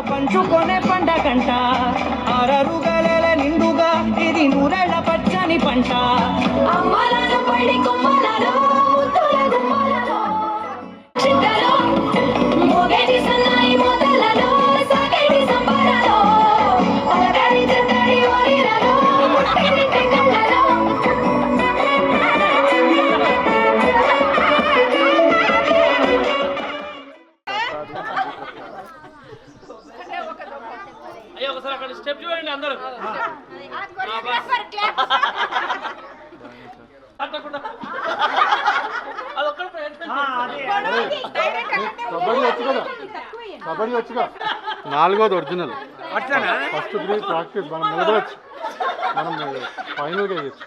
పంచుకొనే పండగంట ఆరరుగల నిండుగా ఇది నూరెళ్ళ పచ్చని పంట అమ్మలాల పడి కొమ్మలలో ముద్దుల గుమ్మలలో చింతలో మోగేటి సన్నాయి మోతలలో సాగేటి సంబరాలో పలకరి చెత్తడి ఓరిలలో ముట్టేటి తెగలలో ఒకసారి అక్కడ స్టెప్ చూడండి అందరూ కబడ్డీ వచ్చుగా 4వ ఒరిజినల్ ఫస్ట్ 3 ప్రాక్టీస్ మనం నిలబడచ్చు మనం ఫైనల్గా వేయచ్చు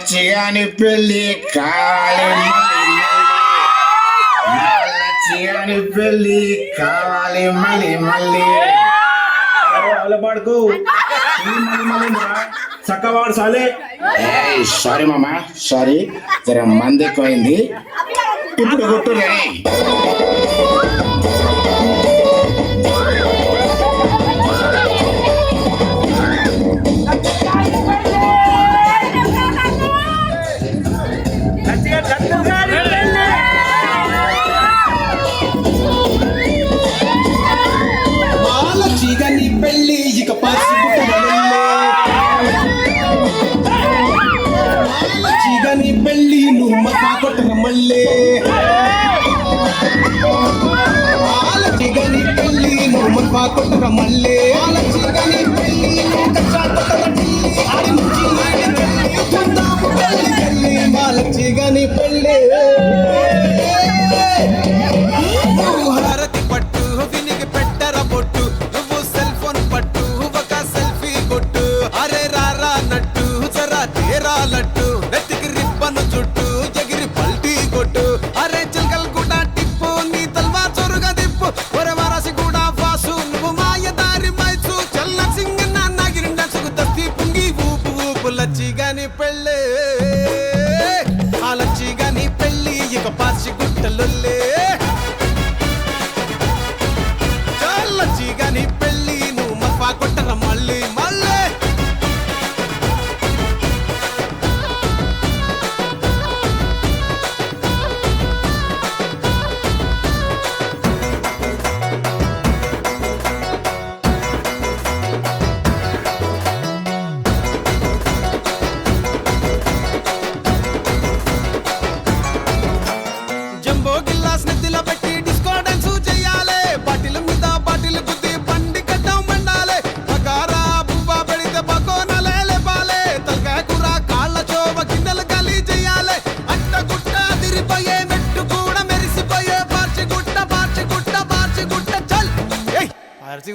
చిగాని పెళ్ళి కావాలి చిగాని పెళ్ళి కావాలి మళ్ళీ మళ్ళీ పాడుకో చక్కవాడు సాలే. సారీ మామా సారీ జర మంది ఎక్కువైంది ఇప్పుడు కొట్టు రెడీ. పెళ్ళి ఇక చీగని పెళ్ళి నువ్వు మా కొట్టన మళ్ళీ చీగని పెళ్ళి నువ్వు మా కొట్టన మళ్ళీ చీగని పెళ్ళి చీగని పెళ్ళి హారతి పట్టు వినికి పెట్టర పొట్టు నువ్వు సెల్ ఫోన్ పట్టు ఒక సెల్ఫీ కొట్టు అరే రారా నట్టు జరా తేరా లట్టు నెత్తికి రిబ్బను చుట్టు ఎగిరి పల్టీ కొట్టు అరే చిల్కల్ కూడా టిప్పు నీ తల్వా చొరుగా దిప్పు ఒరే వారసి కూడా వాసు నువ్వు మాయ దారి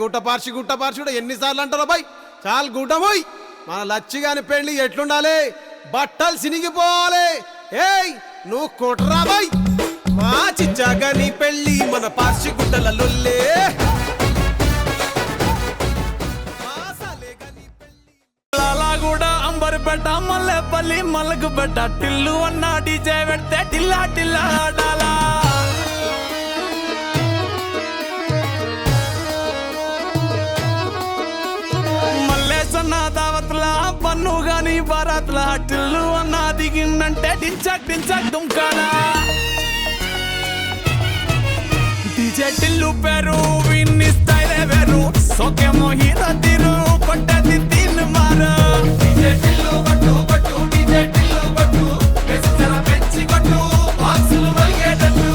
గుట్ట పార్చి ఎన్నిసార్లు అంటారో బాయ్ చాలు గుట్టమోయ్ మన లచ్చిగాని పెళ్లి ఎట్లుండాలి బట్టలు సినిగిపోవాలి ఏయ్ నువ్వు కొట్రా బాయ్ మా చిచ్చాగాని పెళ్లి మన పార్చి గుట్టల లొల్లే కూడా అంబర్పేట మల్లెపల్లి మల్లకుపేట టిల్లు అన్న డీజే పెడితే టిల్లా టిల్లా ఆడాలా మల్లేసన్న దావత్ల పన్ను గాని బారాత్ల టిల్లు అన్న దిగిందంటే డించక్ డించక్ దుంకాలా డీజే టిల్లు పేరు విన్ని స్టైల్ వేరు సోకేమో హీరో తీరు కొట్టది తీన్ మారు డీజే టిల్లు కొట్టు కొట్టు డీజే టిల్లు కొట్టు వెచ్చన పెంచి కొట్టు బాక్సులు వలిగేటట్టు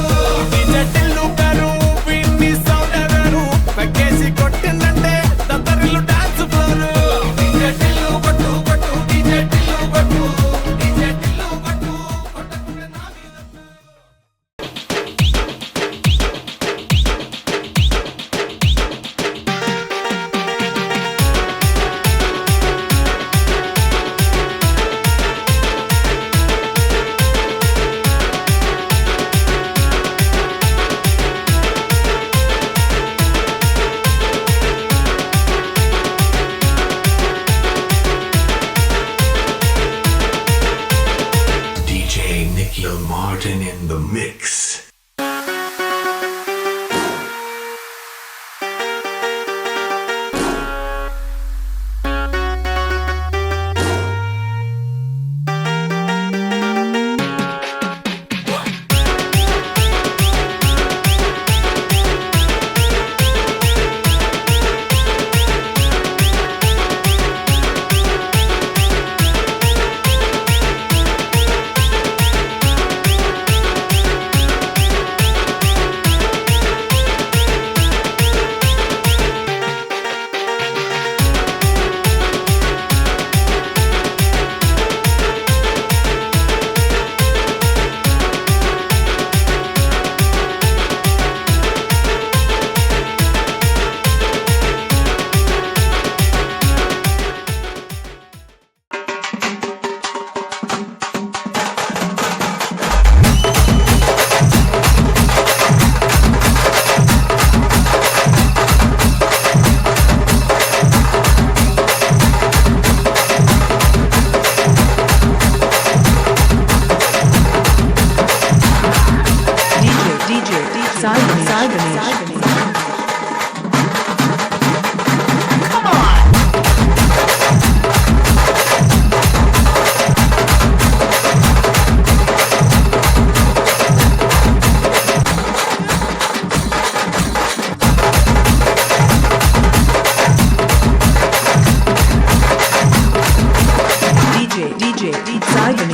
డీజే టిల్లు పేరు విన్ని సౌండ్ వేరు పెక్కేసి కొట్టిందంటే దత్తరిల్లు డాన్స్ ఫ్లోర్ డీజే టిల్లు కొట్టు కొట్టు డీజే టిల్లు కొట్టు డీజే టిల్లు కొట్టు కొట్టకుంటే నా మీద DJ Nikhil Martin in the mix.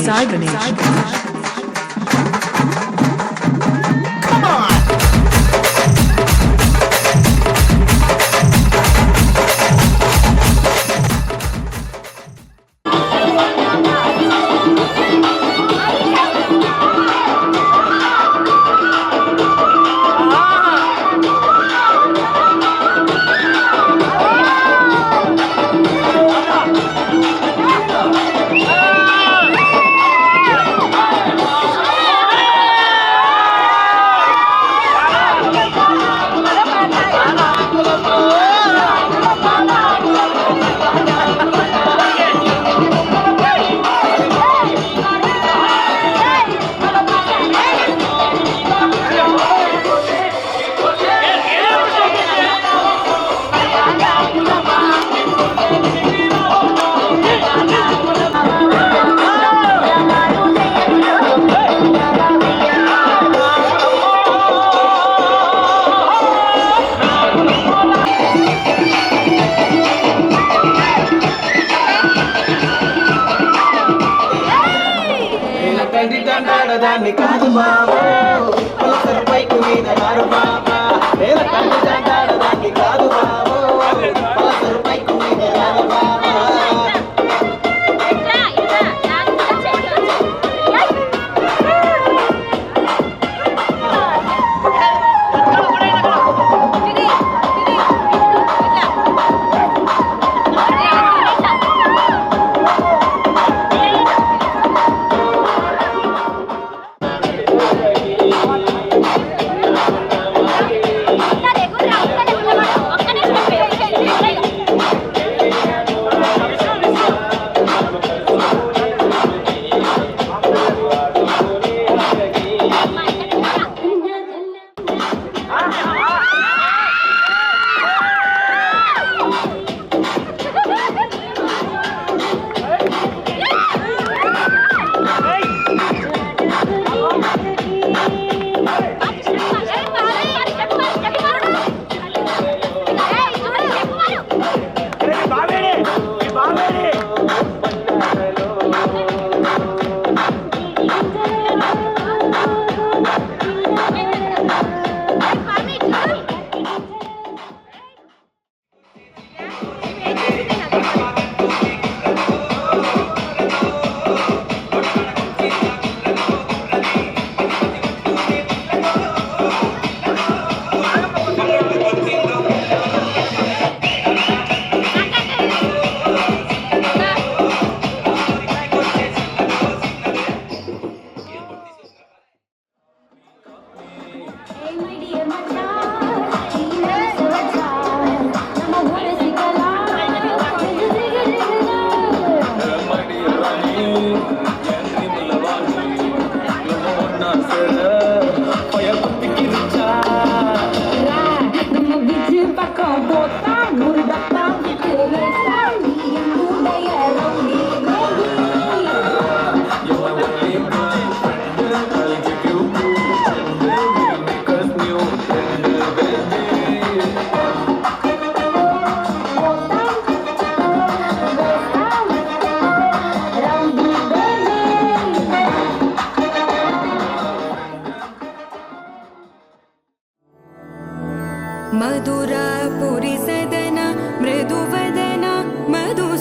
Sai Ganesh. దాన్ని కాదు బాబా పలసర పైకు మీద కారు బాబా వేల కళ్ళు దండాడు దాన్ని కాదు బాబో పలసర పైకు మీద కారు బాబా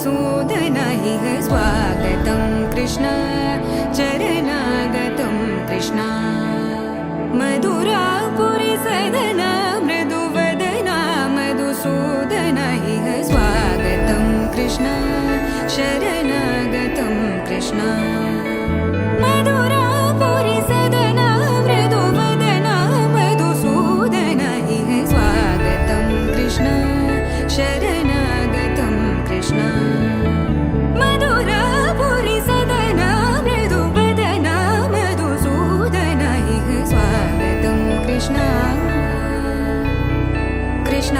मधुसूदन इह स्वागतं कृष्ण चरणागतं कृष्ण मधुरापुरि सदन मृदुवदना मधुसूदन इह स्वागतं कृष्ण शरणागतं कृष्ण मधुरापुरि सदन मृदुवदना मधुसूदन इह स्वागतं कृष्ण शरणागतं कृष्ण मधुरापुरि सदन मृदुवदना मधुसूदन इह स्वागतं कृष्ण कृष्ण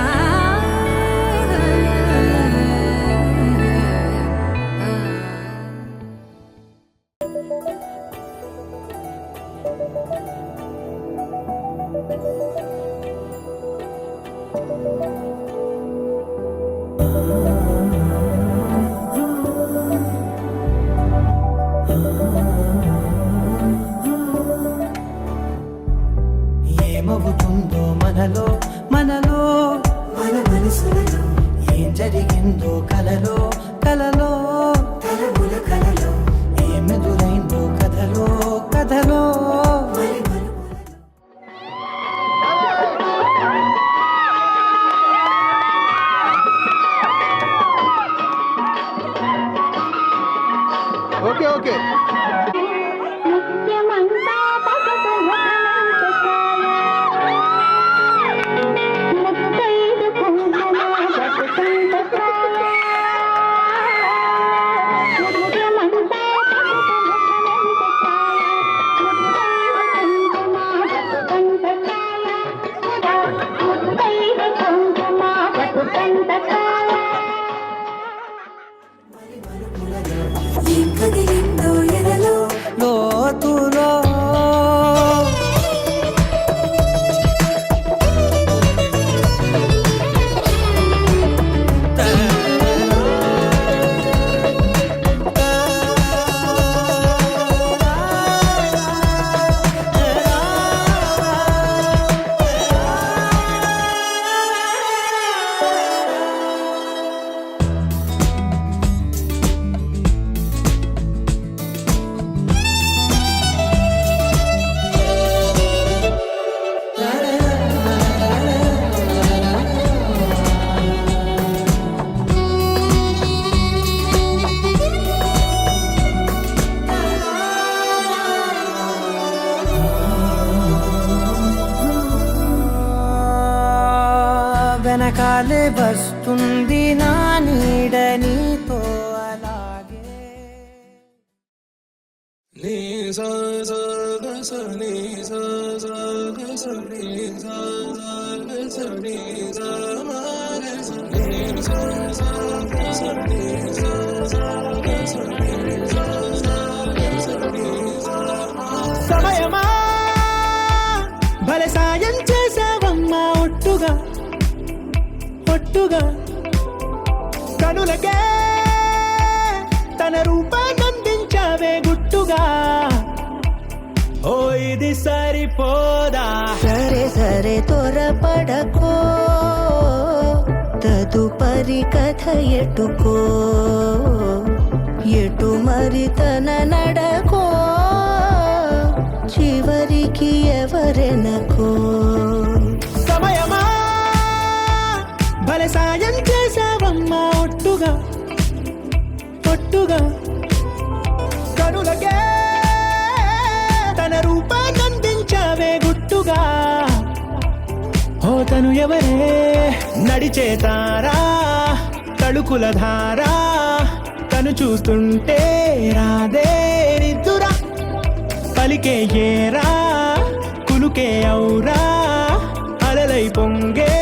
ఏమవుతుందో మనలో మనలో మన మనసులలో ఏం జరిగిందో కలలో కలలో తలముల కలలో ఏమెదురైందో కథలో కథలో ఓకే ఓకే ఏం కదిలిందో ఎదలో లోతులో వెనకాలే వస్తుంది నా నీడ నీతో అలాగే సమయమా భలే సాయం చేసావమ్మా ఒట్టుగా ఒట్టుగా కనులకే తన రూపాన్నందించావే గుట్టుగా ఓ ఇది సరిపోదా సరే సరే త్వరపడకో తదుపరి కథ ఎటుకో ఎటు మరి తన నడకో చివరికి ఎవరెనకో సమయమా భలే సాయం చేసావమ్మా ఒట్టుగా ఒట్టుగా కనులకే తన రూపాన్నందించావే గుట్టుగా ఓ తను ఎవరే నడిచే తారా తళుకుల ధారా తను చూస్తుంటే రాదే నిద్దురా పలికే ఏరా కులుకే ఔరా అలలై పొంగే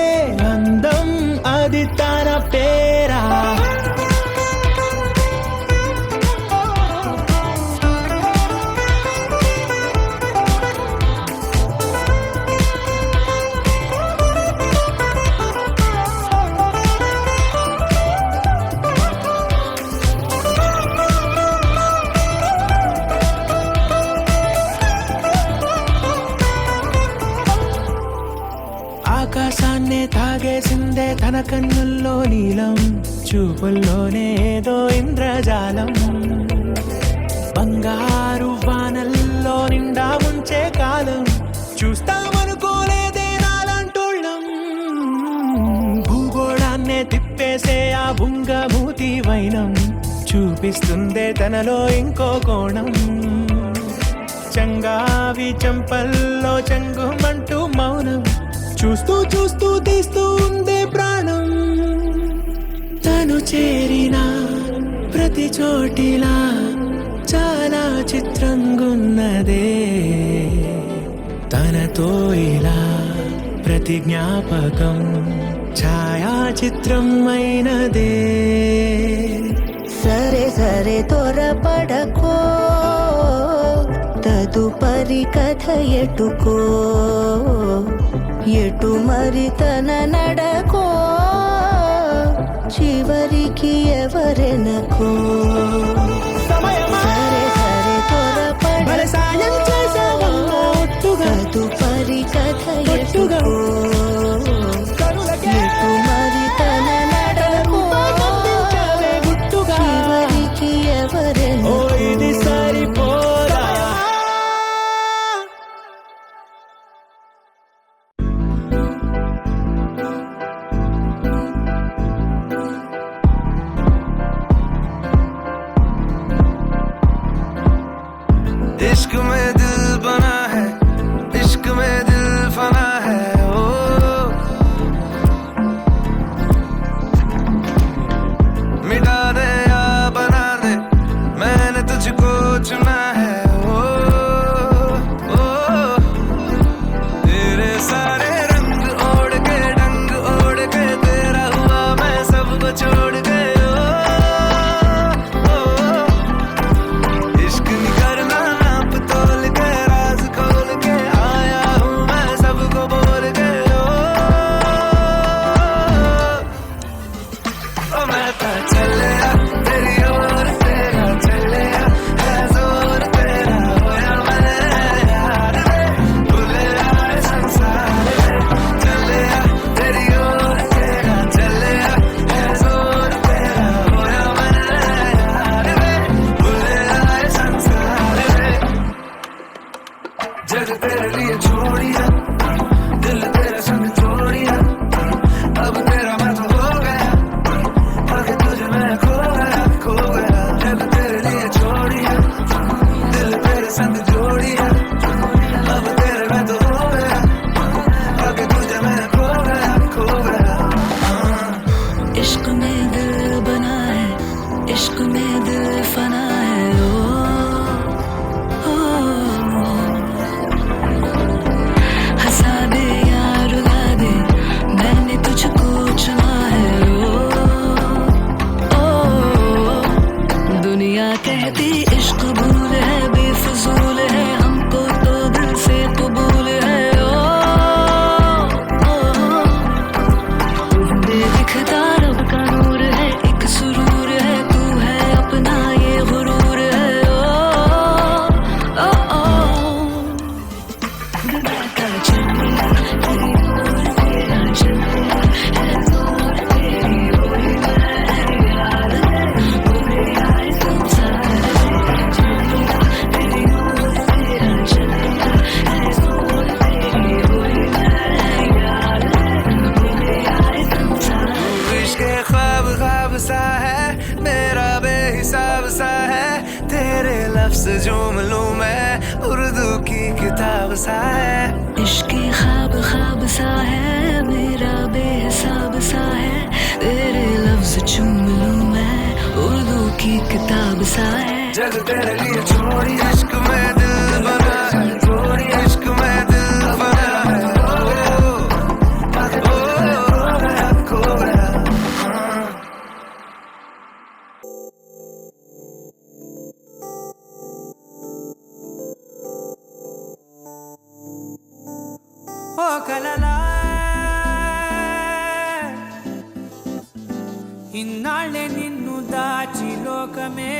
అందం అది తన పేరా ఆకాశాన్నే తాగేసిందే తన కన్నుల్లో నీలం చూపుల్లోనే ఏదో ఇంద్రజాలం బంగారు వానల్లో నిండా ఉంచే కాలం చూస్తామనుకోలేదే నాలంటోళ్ళం భూగోళాన్నే తిప్పేసే ఆ బుంగమూతి వైనం చూపిస్తుందే తనలో ఇంకో కోణం చంగావి చంపల్లో చంగుమంటూ మౌనం చూస్తూ చూస్తూ తీస్తూ ఉందే ప్రాణం తను చేరిన ప్రతి చోటిలా చాలా చిత్రంగున్నదే తనతో ఇలా ప్రతి జ్ఞాపకం ఛాయాచిత్రం అయినదే సరే సరే త్వరపడకో తదుపరి కథ ఎటుకో ఎటు మరి తన నడకో చివరికి ఎవరెనకో సరే సరే త్వరపడకో తదుపరి కథ ఎటుకో ఎటు మరి తన నడకో చివరికి ఎవరెనకో इश्क में दिल बना है इश्क में दिल फना है ओ मिटा दे या बना दे मैंने तुझको चुना है ओ तेरे सारे रंग ओढ़ के डंग ओढ़ के तेरा हुआ मैं सबको छोड़ के इश्क नहीं करना नाप तोल के राज खोल के आया हूँ मैं सबको बोल के ओ मैं तो चलिया तेरी ओर तेरा चलिया है जोर तेरा होया मैं यार भूले आए संसार चलिया तेरी ओर तेरा चलिया है जोर तेरा होया मैं यार भूले आए संसार जग तेरे लिए छोड़िया दिल तेरे संग जोड़िया अब तेरा मैं तो हो गया आगे तुझे मैं खो गया जग तेरे लिए छोड़िया दिल तेरे संग जोड़िया अब तेरे मैं तो हो गया आगे तुझे मैं खो गया इश्क में दिल बना है इश्क में दिल फना है ओ हंसा दे या रुला दे मैंने तुझको चुना है ओ दुनिया कहती इश्क भूल है बेफजूल है हमको तो दिल से कबूल है दिखता रब का नूर है एक सुरूर है तू है अपना ये गुरूर है दिलाता चलिया तेरी ओर तेरा चलिया है जोर तेरी ओर मैं यार भूले आए संसार चलिया तेरी ओर तेरा चलिया है जोर तेरी ओर मैं यार भूले आए संसार इश्क ख्वाब ख्वाब सा है मेरा बेहिसाब सा है तेरे लफ्ज झूम लूं मैं उर्दू की किताब सा है इश्क ख्वाब ख्वाब सा है मेरा बेहिसाब सा है तेरे लफ्ज चूम लूं मैं उर्दू की किताब सा है जग तेरे लिए छोड़ी इश्क में दिल बना है छोड़ी इश्क में दिल बना है खो गया ఓ కలలా ఇన్నాళ్ళే నిన్ను దాచి లోకమే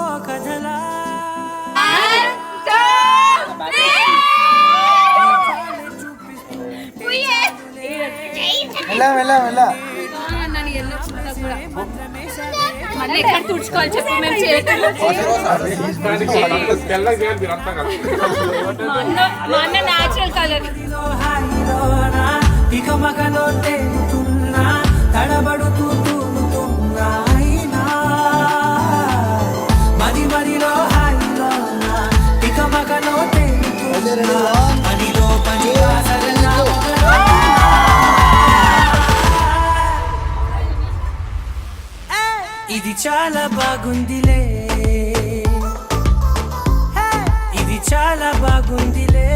ఓ కథలా వెళ్ళా వెళ్ళా వెళ్ళా మళ్ళీ ఎక్కడ తుడుచుకోవాలి చెప్పి మేము చేయట్లేదు. మా అన్న న్యాచురల్ కలర్. ఇక మగలో తేలుతున్నా తడబడుతూ తూలుతున్నా మది మదిలో హాయిలో ఇక మగలో తేలుతున్నా పనిలో పనిగా సరళ ఇది చాలా బాగుందిలే, ఇది చాలా బాగుందిలే,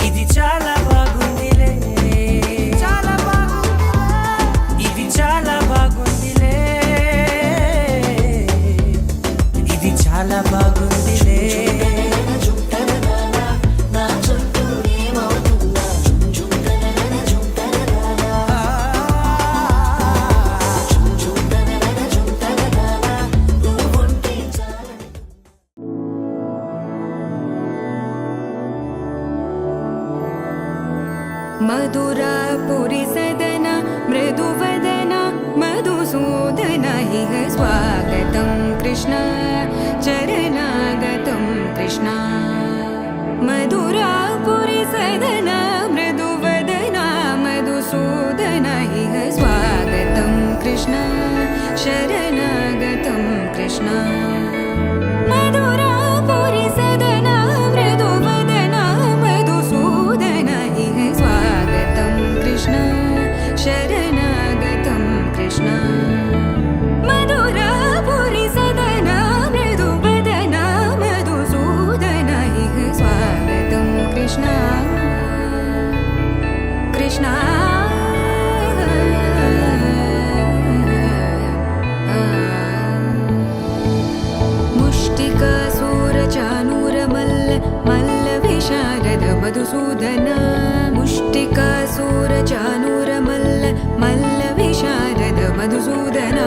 ఇది చాలా బాగుందిలే, చాలా బాగుంది, ఇది చాలా బాగుందిలే, ఇది చాలా బాగుందిలే. मधुरापुरी सदन मृदुवदन मधुसूदन इह स्वागतं कृष्ण चरणागतं कृष्ण. मधुरापुरी सदन मृदुवदन मधुसूदन इह स्वागतं कृष्ण शरणागतं कृष्ण. मधुरापुरी सदन मृदुवदन मधुसूदन इह स्वागतं कृष्ण शरणागतं कृष्ण. मधुरापुरी सदन मृदुवदन मधुसूदन इह स्वागतं कृष्ण कृष्ण. मुष्टिकासूरचानूरमल्ल मल्लविशारद मधुसूदन. मुष्टिकासूरचानूरमल्ल मल्लविशारद मधुसूदन.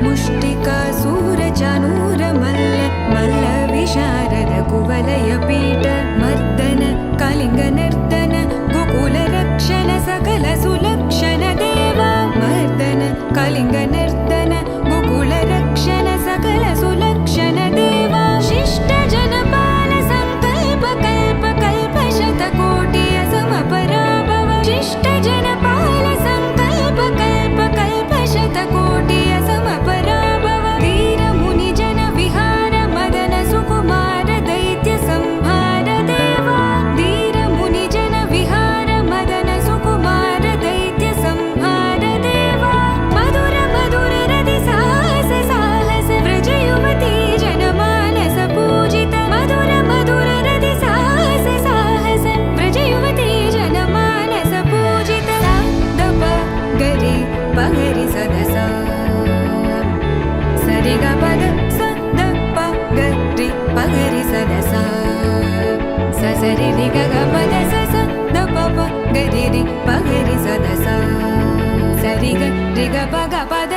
मुष्टिकासूरचानूरमल्ल मल्लविशारद कुवलयपीठ मर्दन कलिङ्गनर्दन गोकुलरक्षण सकल सुलक्षण देवा. मर्दन कलिङ्गनर्दन गोकुलरक्षण सकल सुलक्षण देवा. शिष्ट जनपाल संकल्प कल्प कल्प शतकोटि असमपराभव. शिष्ट जनपाल संकल्प कल्प कल्प शतकोटि असमपराभव. वीर मुनि जन विहार मदन सुकुमार दैत्य संहार देवा. वीर मुनि जन विहार मदन सुकुमार दैत्य संहार देवा. मधुर मधुर रति साहस साहस व्रज युवती जनमानस पूजित. मधुर मधुर रति साहस साहस व्रज युवती जनमानस पूजित. दप गरि पगरि सदस सरि ग पद स द प गरि पगरि सदस स सरि रि ग ग पद स स द प प गरि रि पगरि सदस सरि ग रि ग प ग पद